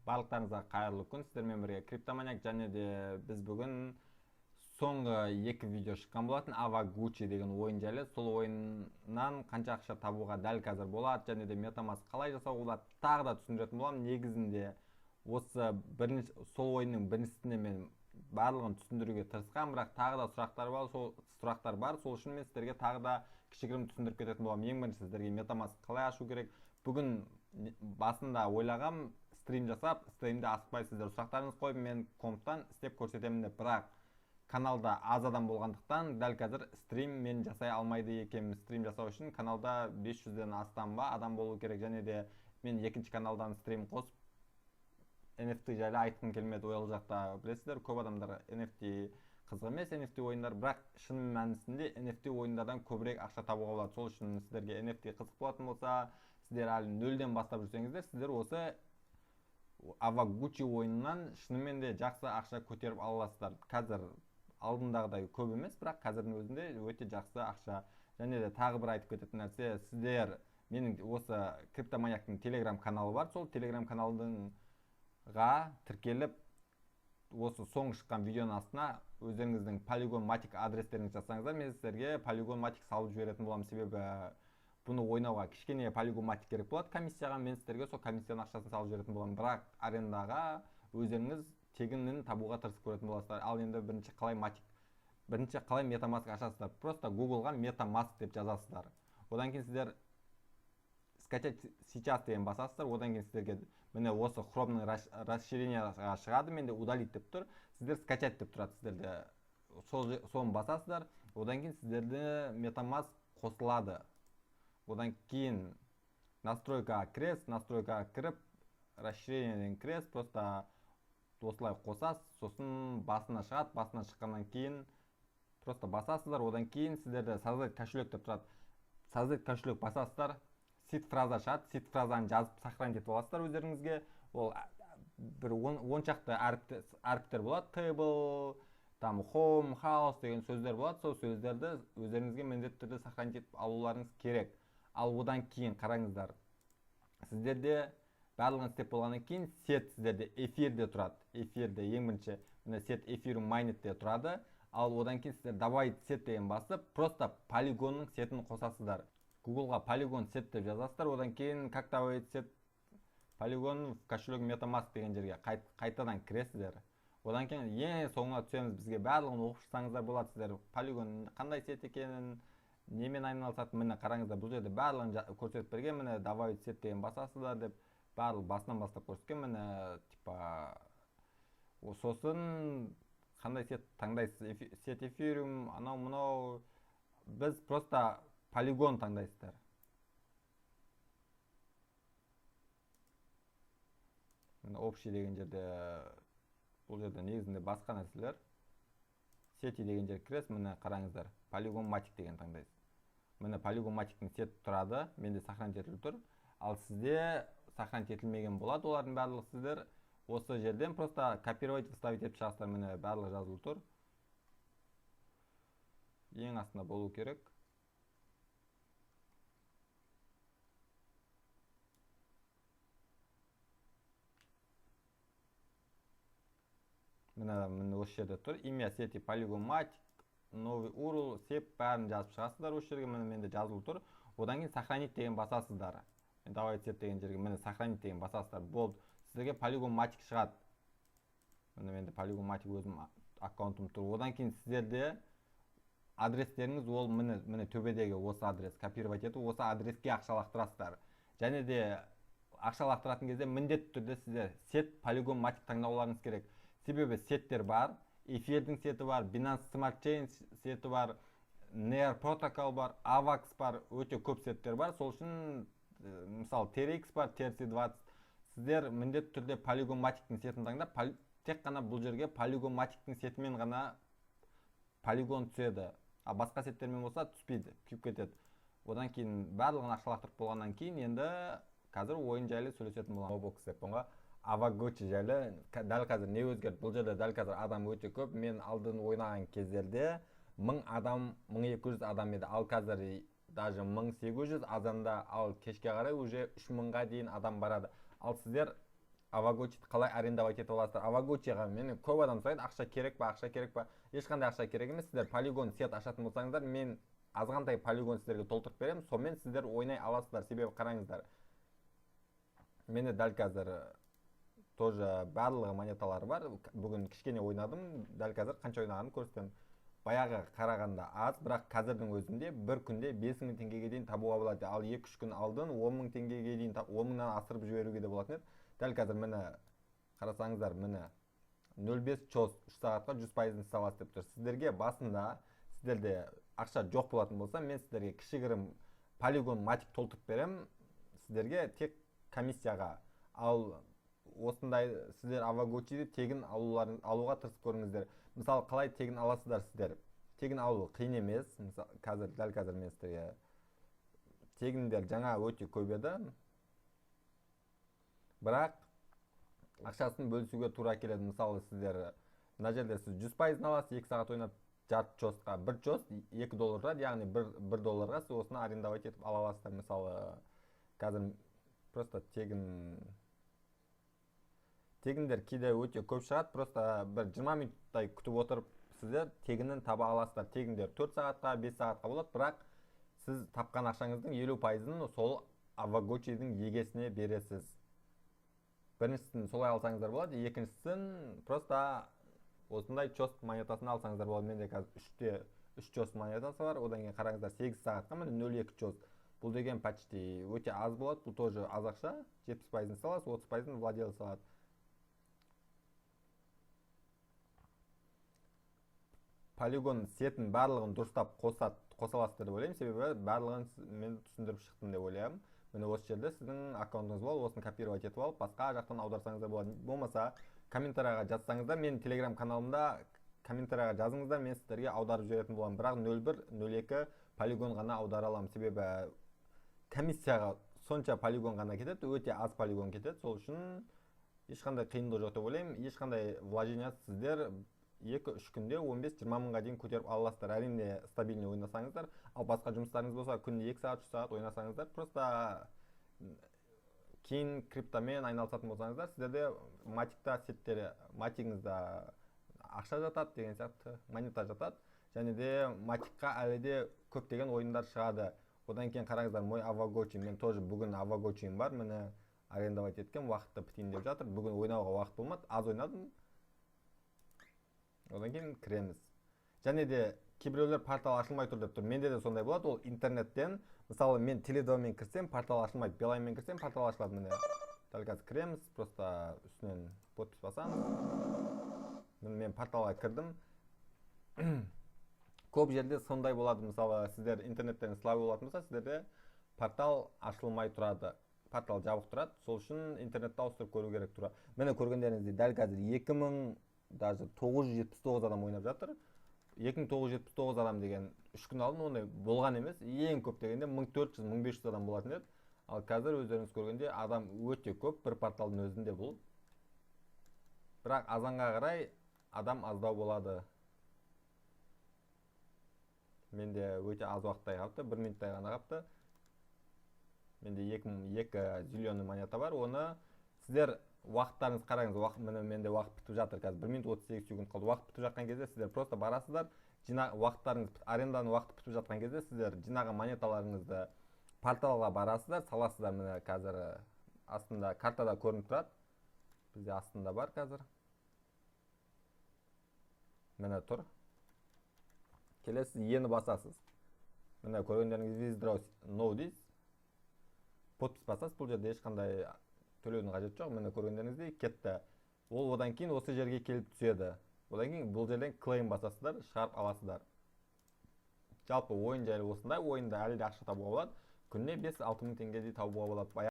Барлықтарыңызға қайырлы күн. Сіздермен бірге Криптоманьяк, және де біз бүгін соңғы 2 видео шыққан болатын Avaguchi деген ойын жайлы. Сол ойыннан қанша ақша табуға дәл қазір болады, және де MetaMask қалай жасауға болады, тағы да түсіндіретін боламын. Негізінде осы сол ойынның біріншісінде мен барлығын түсіндіруге тырысқан, бірақ тағы да сұрақтар бар. Сол үшін мен сіздерге тағы да кішігірім түсіндіріп кететін боламын. Ең бірінші сіздерге MetaMask қалай ашу керек. Бүгін басында ойлағам стрим жасап, стримде асықпайсыздар сұрақтарыңыз қойып, мен комптан істеп көрсетемін деп, бірақ каналда аз адам болғандықтан дәл қазір стрим мен жасай алмайды екенмін. Стрим жасау үшін каналда 500-ден астам адам болу керек, және де мен екінші каналдан стрим қосып NFT жайлы айтқым келмеді. Ол жақта білесіздер, көп адамдар NFT қызық емес, NFT ойындар, бірақ шын мәнісінде NFT ойындардан көбірек ақша табуға болады. Сол үшін сіздерге NFT қызық болатын болса, сіздер әлі нөлден бастап жүрсеңіздер, сіздер осы Avaguchi ойынынан шынымен де жақсы ақша көтеріп аласыздар. Қазір алдындағыдай көп емес, бірақ қазірдің өзінде өте жақсы ақша. Және де тағы бір айтып кететін нәрсе, сіздер менің осы Криптоманьяктың Telegram каналы бар. Сол Telegram каналдыңға тіркеліп, осы соңғы шыққан видеоның астына өздеріңіздің Polygon Matic адрестеріңізді жазсаңыздар, мен сіздерге Polygon Matic салып жіберетін боламын. Себебі бұны ойнауға кішкене Polygon Matic керек болады комиссияға, мен сіздерге сол комиссияның ақшасын салып жіберетін боламын. Бірақ арендаға өздеріңіз тегіннен табуға тырысып көретін боласыздар. Ал енді бірінші қалай MetaMask ашасыздар? Просто Google-ға MetaMask деп жазасыздар. Одан кейін сіздер скачать сейчас деген басасыздар. Одан кейін сіздерге міне осы Chrome'ның расширенияға шығады, менде удалить деп тұр. Сіздер скачать деп тұрады, сіздерде соны басасыздар. Одан кейін сіздерде MetaMask қосылады. Одан кейін настройкаға кіріп, расширениеден кіресіз, просто осылай қосасыз, сосын басына шығады. Басына шыққаннан кейін просто басасыздар. Одан кейін сіздерде создать кошелек деп тұрады. Создать кошелек басасыздар, сид фраза шығады. Сид фразаны жазып сохранить етіп аласыздар өздеріңізге. Ол бір 10 шақты әріптер болады. Table, home, house деген сөздер болады. Сол сөздерді өздеріңізге міндетті түрде сохранить етіп алуларыңыз керек. Ал одан кейін қараңыздар, сіздерде барлығын істеп болғаннан кейін сет сіздерде эфирде тұрады. Эфирде ең бірінші сет эфирум майнетте тұрады. Ал одан кейін сіздер добавить сет деген басып, просто полигонның сетін қосасыздар. Google-ға Polygon set деп жазасыздар. Одан кейін как добавить сет Polygon в кошелек MetaMask деген жерге қайтадан кіресіздер. Одан кейін ең соңына түсеміз, бізге барлығын оқып шықсаңыздар болады. Сіздер Polygon қандай сет екенін, немен айналысатын, міне қараңыздар, бұл жерде барлығын көрсетіп берген. Міне добавить сет деген басасыздар деп барлық басынан бастап көрсеткен. Міне типа сосын қандай сет таңдайсыз, сет эфириум, анау-мынау. Біз просто Polygon таңдайсыздар. Міне общий деген жерде, бұл жерде негізінде басқа нәрселер. Сети деген жерге кіресіз, міне қараңыздар, Polygon Matic деген таңдайсыз. Міне Polygon Matic'тің сеті тұрады, менде сохранить етіліп тұр. Ал сізде сохранить етілмеген болады, олардың барлығы. Сіздер осы жерден просто копировать, вставить етіп шығасыздар. Міне барлығы жазылып тұр. Ең астында болу керек. Міне осы жерде тұр. Имя сети Polygon Matic, новый URL, сеп бәрін жазып шығасыздар осы жерге. Міне менде жазылып тұр. Одан кейін сохранить деген басасыздар. Давай сет деген жерге міне сохранить деген басасыздар. Болды. Сіздерге Polygon Matic шығады. Міне менде Polygon Matic өзім аккаунтым тұр. Одан кейін сіздерде адрестеріңіз ол міне төбедегі осы адрес копировать етіп, осы адреске ақша лақтырасыздар. Және де ақша лақтыратын кезде міндетті түрде сіздер сет Polygon Matic таңдауларыңыз керек. Себебі сеттер бар, эфирдің сеті бар, Binance Smart Chain сеті бар, Near Protocol бар, AVAX бар, өте көп сеттер бар. Сол үшін мысалы TRX бар, TRC20. Сіздер міндетті түрде Polygon Matic'тің сетін таңдап, тек қана бұл жерге Polygon Matic'тің сетімен ғана Polygon түседі. А басқа сеттермен болса түспейді, күйіп кетеді. Одан кейін барлығын ақша лақтырып болғаннан кейін енді қазір ойын жайлы сөйлесетін боламын. Roblox Step'онға Avaguchi жайлы. Дәл қазір не өзгерді? Бұл жерде дәл қазір адам өте көп. Мен алдын ойнаған кездерде 1000 адам, 1200 адам еді. Ал қазір даже 1800 адамда, ал кешке қарай уже 3000-ға дейін адам барады. Ал сіздер Авагочи қалай арендовать етіп аласыздар? Авагочиға мені көп адам сұрайды, ақша керек па, ақша керек па? Ешқандай ақша керек емес. Сіздер полигон сет ашатын болсаңыздар, мен азғантай полигон сіздерге толтырып беремін, сонымен сіздер ойнай аласыздар. Себебі қараңыздар, менде дәл қазір тоже барлығы монеталары бар. Бүгін кішкене ойнадым, дәл қазір қанша ойнағанын көрсетемін. Баяғы қарағанда аз, бірақ қазірдің өзінде бір күнде 5000 теңгеге дейін табуға болады. Ал 2-3 күн алдын 10.000 теңгеге дейін 10.000-нан асырып жіберуге де болатын еді. Дәл қазір міне қарасаңыздар, міне 0.5 чос 3 сағатқа 100%-ын саласыз деп тұр. Сіздерге басында сіздерде ақша жоқ болатын болса, мен сіздерге кішігірім полигон матик толтырып беремін, сіздерге тек комиссияға. Ал осындай сіздер Авагочиді тегін алуға тырысып көріңіздер. Мысалы, қалай тегін аласыздар сіздер? Тегін алу қиын емес. Мысалы, дәл қазір мен сіздерге тегіндер жаңа өте көп еді. Бірақ ақшасын бөлісуге тура келеді. Мысалы, сіздер мына жерде сіз 100%-ын аласыз, 2 сағат ойнап жарты чосқа, бір чос 2 доллар тұрады, яғни 1 долларға сіз осыны арендовать етіп ала аласыздар. Мысалы, қазір просто тегіндер кейде өте көп шығады, просто бір 20 минуттай күтіп отырып сіздер тегінін таба аласыздар. Тегіндер 4 сағатқа, 5 сағатқа болады, бірақ сіз тапқан ақшаңыздың 50%-ын сол Авагочидің егесіне бересіз. Біріншісін солай алсаңыздар болады, екіншісін просто осындай чос монетасын алсаңыздар болады. Менде қазір 3 чос монетасы бар, одан кейін қараңыздар 8 сағатқа міне 0.2 чос. Бұл деген почти өте аз болады, бұл тоже аз ақша. 70%-ын саласыз, 30%-ын владелец салады. Полигон сетін барлығын дұрыстап қосаласыздар деп ойлаймын, себебі барлығын мен түсіндіріп шықтым деп ойлаймын. Міне осы жерде сіздің аккаунтыңыз болады, осыны копировать етіп алып, басқа жақтан аударсаңыздар болады. Болмаса, комментарияға жазсаңыздар, мен телеграм каналымда комментарияға жазыңыздар, мен сіздерге аударып жіберетін боламын. Бірақ 0.1-0.2 полигон ғана аудара аламын, себебі комиссияға сонша полигон ғана кетеді, өте аз полигон кетеді. Сол үшін ешқандай қиындық жоқ деп ойлаймын. Ешқандай вложение сіздер 2-3 күнде 15-20 мыңға дейін көтеріп аласыздар. Әрине стабильный ойнасаңыздар, ал басқа жұмыстарыңыз болса күнде 2 сағат, 3 сағат ойнасаңыздар, просто кейін криптомен айналысатын болсаңыздар, сіздерде матикта сеттері, матигіңізде ақша жатады деген сияқты, монета жатады, және де матикқа әлі де көптеген ойындар шығады. Одан кейін қараңыздар, мой Авагочи, мен тоже бүгін Авагочиім бар, мені арендовать еткен, уақытты бітейін деп жатыр. Бүгін ойнауға уақыт болмады, аз ойнадым. Одан кейін кіреміз. Және де кейбіреулер портал ашылмай тұр деп тұр. Менде де сондай болады. Ол интернеттен, мысалы мен Теле2-мен кірсем, портал ашылмайды. Билайнмен кірсем, портал ашылады. Міне дәл қазір кіреміз, просто үстінен подпись басамыз. Мен порталға кірдім. Көп жерде сондай болады. Мысалы, сіздер интернеттен слабый болатын болса, сіздерде портал ашылмай тұрады. Портал жабық тұрады. Сол үшін интернетті ауыстырып көру керек тұрады. Міне көргендеріңіздей дәл қазір даже 979 адам ойнап жатыр. 2979 адам деген 3 күн алдын ондай болған емес. Ең көп дегенде 1400-1500 адам болатын еді. Ал қазір өздеріңіз көргенде адам өте көп бір порталдың өзінде бұл. Бірақ азанға қарай адам аздау болады. Менде өте аз уақыттай қапты, 1 минуттай ғана қапты. Менде 2 зеленый монета бар. Оны сіздер уақыттарыңыз қараңыз, менде уақыт бітіп жатыр қазір, 1 минут 38 секунд қалды. Уақыт бітіп жатқан кезде сіздер просто барасыздар, уақыттарыңыз, аренданың уақыты бітіп жатқан кезде сіздер жинаған монеталарыңызды порталға барасыздар, саласыздар. Міне қазір астында картада көрініп тұрады. Бізде астында бар қазір. Міне тұр. Келесіз ені басасыз. Міне көргендеріңіз withdraw no this. Подпись басасыз, бұл жерде ешқандай төлеудің қажеті жоқ. Міне көргендеріңіздей кетті. Ол одан кейін осы жерге келіп түседі. Одан кейін бұл жерден клейм басасыздар, шығарып аласыздар. Жалпы ойын жайлы осындай. Ойында әлі де ақша табуға болады. Күніне 5-6 мың теңгедей табуға болады.